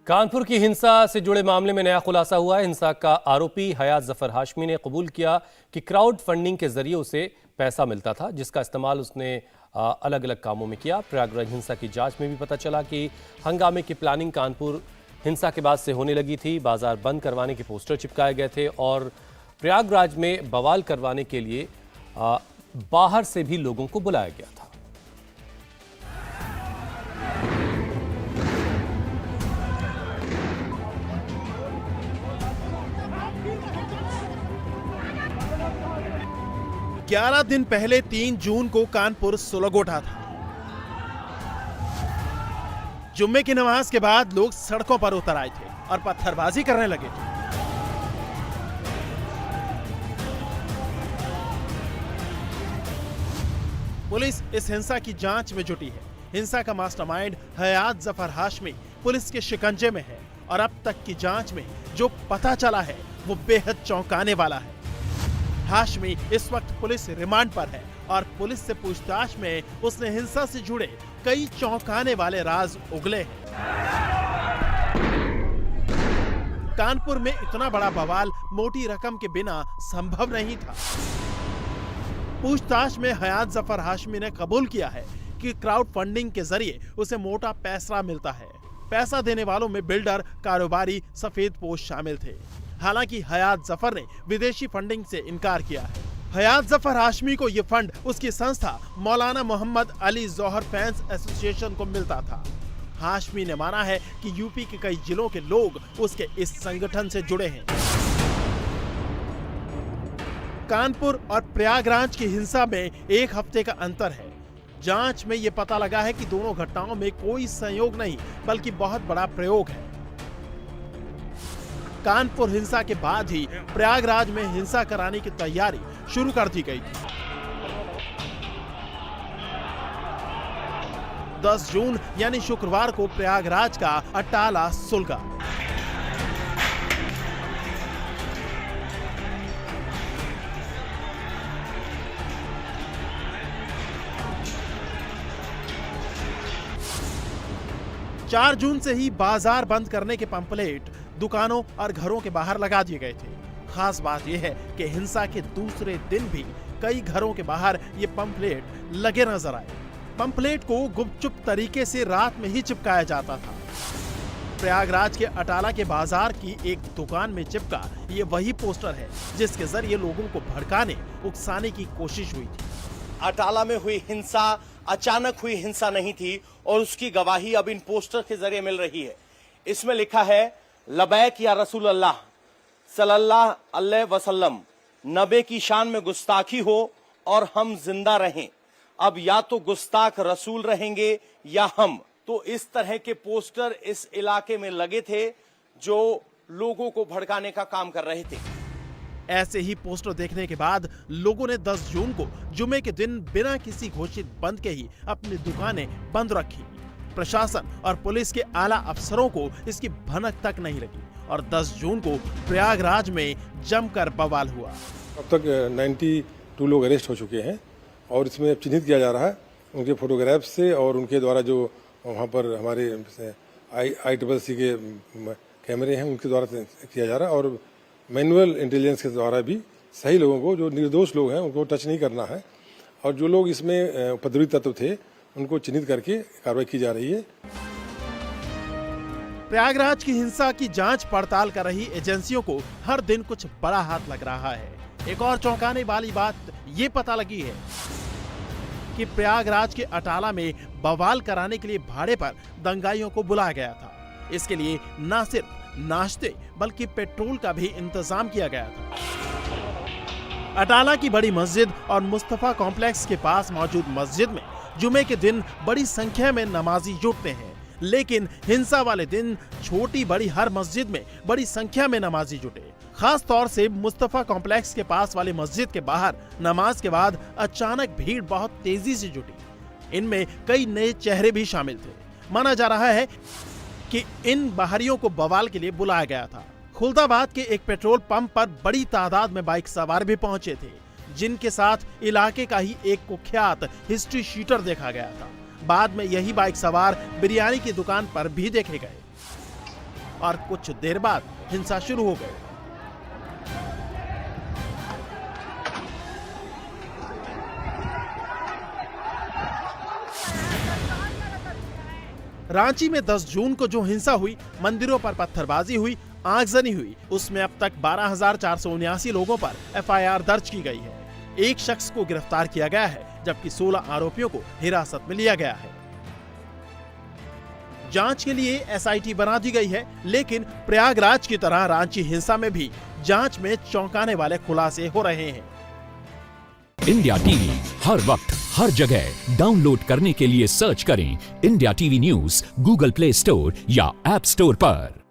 कानपुर की हिंसा से जुड़े मामले में नया खुलासा हुआ है। हिंसा का आरोपी हयात जफर हाशमी ने कबूल किया कि क्राउड फंडिंग के जरिए उसे पैसा मिलता था, जिसका इस्तेमाल उसने अलग अलग कामों में किया। प्रयागराज हिंसा की जांच में भी पता चला कि हंगामे की प्लानिंग कानपुर हिंसा के बाद से होने लगी थी। बाजार बंद करवाने के पोस्टर चिपकाए गए थे और प्रयागराज में बवाल करवाने के लिए बाहर से भी लोगों को बुलाया गया था। ग्यारह दिन पहले 3 जून को कानपुर सुलग उठा था। जुम्मे की नमाज के बाद लोग सड़कों पर उतर आए थे और पत्थरबाजी करने लगे थे। पुलिस इस हिंसा की जांच में जुटी है। हिंसा का मास्टरमाइंड हयात जफर हाशमी पुलिस के शिकंजे में है और अब तक की जांच में जो पता चला है वो बेहद चौंकाने वाला है। हाशमी इस वक्त पुलिस रिमांड पर है और पुलिस से पूछताछ में उसने हिंसा से जुड़े कई चौंकाने वाले राज उगले हैं। कानपुर में इतना बड़ा बवाल मोटी रकम के बिना संभव नहीं था। पूछताछ में हयात जफर हाशमी ने कबूल किया है कि क्राउड फंडिंग के जरिए उसे मोटा पैसा मिलता है। पैसा देने वालों में बिल्डर, कारोबारी, सफेदपोश शामिल थे। हालांकि हयात जफर ने विदेशी फंडिंग से इनकार किया है। हयात जफर हाशमी को यह फंड उसकी संस्था मौलाना मोहम्मद अली जौहर फैंस एसोसिएशन को मिलता था। हाशमी ने माना है कि यूपी के कई जिलों के लोग उसके इस संगठन से जुड़े हैं। कानपुर और प्रयागराज की हिंसा में 1 हफ्ते का अंतर है। जांच में यह पता लगा है कि दोनों घटनाओं में कोई संयोग नहीं बल्कि बहुत बड़ा प्रयोग है। कानपुर हिंसा के बाद ही प्रयागराज में हिंसा कराने की तैयारी शुरू कर दी गई थी। 10 जून यानी शुक्रवार को प्रयागराज का अटाला सुलगा। चार जून से ही बाजार बंद करने के पंपलेट दुकानों और घरों के बाहर लगा दिए गए थे। खास बात यह है कि हिंसा के दूसरे दिन भी कई घरों के बाहर ये पंपलेट लगे नजर आए। पंपलेट को गुपचुप तरीके से रात में ही चिपकाया जाता था। प्रयागराज के अटाला के बाजार की एक दुकान में चिपका ये वही पोस्टर है जिसके जरिए लोगों को भड़काने, उकसाने की कोशिश हुई थी। अटाला में हुई हिंसा अचानक हुई हिंसा नहीं थी और उसकी गवाही अब इन पोस्टर के जरिए मिल रही है। इसमें लिखा है, लबैक या रसूल अल्लाह सल्लल्लाहु अलैहि वसल्लम, नबी की शान में गुस्ताखी हो और हम जिंदा रहें। अब या तो गुस्ताख रसूल रहेंगे या हम। तो इस तरह के पोस्टर इस इलाके में लगे थे जो लोगों को भड़काने का काम कर रहे थे। ऐसे ही पोस्टर देखने के बाद लोगों ने 10 जून को जुमे के दिन बिना किसी घोषित बंद के ही अपनी दुकानें बंद रखी। प्रशासन और पुलिस के आला अफसरों को इसकी भनक तक नहीं लगी और 10 जून को प्रयागराज में जमकर बवाल हुआ। अब तक 92 लोग अरेस्ट हो चुके हैं और इसमें चिन्हित किया जा रहा है उनके फोटोग्राफ से और उनके द्वारा जो वहाँ पर हमारे ICCC के कैमरे हैं उनके द्वारा किया जा रहा है और मैनुअल इंटेलिजेंस के द्वारा भी सही लोगों को, जो निर्दोष लोग हैं उनको टच नहीं करना है और जो लोग इसमें उपद्रवी तत्व थे उनको चिन्हित करके कार्रवाई की जा रही है। प्रयागराज की हिंसा की जांच पड़ताल कर रही एजेंसियों को हर दिन कुछ बड़ा हाथ लग रहा है। एक और चौंकाने वाली बात ये पता लगी है कि प्रयागराज के अटाला में बवाल कराने के लिए भाड़े पर दंगाइयों को बुलाया गया था। इसके लिए न सिर्फ नाश्ते बल्कि पेट्रोल का भी इंतजाम किया गया था। अटाला की बड़ी मस्जिद और मुस्तफा कॉम्प्लेक्स के पास मौजूद मस्जिद में जुमे के दिन बड़ी संख्या में नमाजी जुटते हैं, लेकिन हिंसा वाले दिन छोटी बड़ी हर मस्जिद में बड़ी संख्या में नमाजी जुटे। खास तौर से मुस्तफा कॉम्प्लेक्स के पास वाली मस्जिद के बाहर नमाज के बाद अचानक भीड़ बहुत तेजी से जुटी। इनमें कई नए चेहरे भी शामिल थे। माना जा रहा है कि इन बाहरियों को बवाल के लिए बुलाया गया था। खुलदाबाद के एक पेट्रोल पंप पर बड़ी तादाद में बाइक सवार भी पहुंचे थे, जिनके साथ इलाके का ही एक कुख्यात हिस्ट्री शीटर देखा गया था। बाद में यही बाइक सवार बिरयानी की दुकान पर भी देखे गए। और कुछ देर बाद हिंसा शुरू हो गई। रांची में 10 जून को जो हिंसा हुई, मंदिरों पर पत्थरबाजी हुई, आगजनी हुई, उसमें अब तक 12,479 लोगों पर एफआईआर दर्ज की गई है। एक शख्स को गिरफ्तार किया गया है, जबकि 16 आरोपियों को हिरासत में लिया गया है। जांच के लिए एसआईटी बना दी गई है, लेकिन प्रयागराज की तरह रांची हिंसा में भी जांच में चौंकाने वाले खुलासे हो रहे हैं। इंडिया टीवी हर वक्त हर जगह डाउनलोड करने के लिए सर्च करें India TV news Google play store या ऐप स्टोर पर।